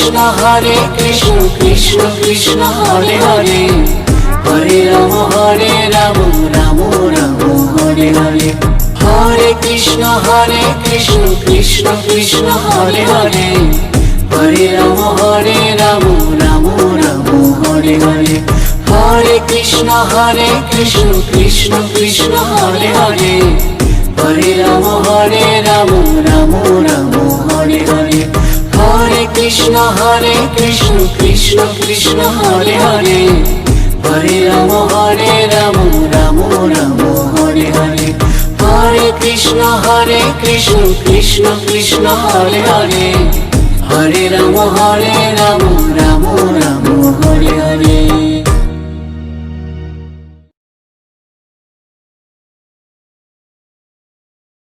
Krishna Krishna Krishna Hare Hare, Hare Ram Ram Ram Hare Hare. Hare Krishna Krishna Krishna Hare Hare, Hare Ram Ram Ram Hare Hare. Hare Krishna Krishna Krishna Hare Hare, Hare Ram Ram Ram Hare Hare. Hare Krishna Krishna Krishna Hare Hare, Hare Ram Ram Ram Hare Hare. Hare Krishna Krishna Krishna Hare Hare, Hare Ram Ram Ram Hare Hare.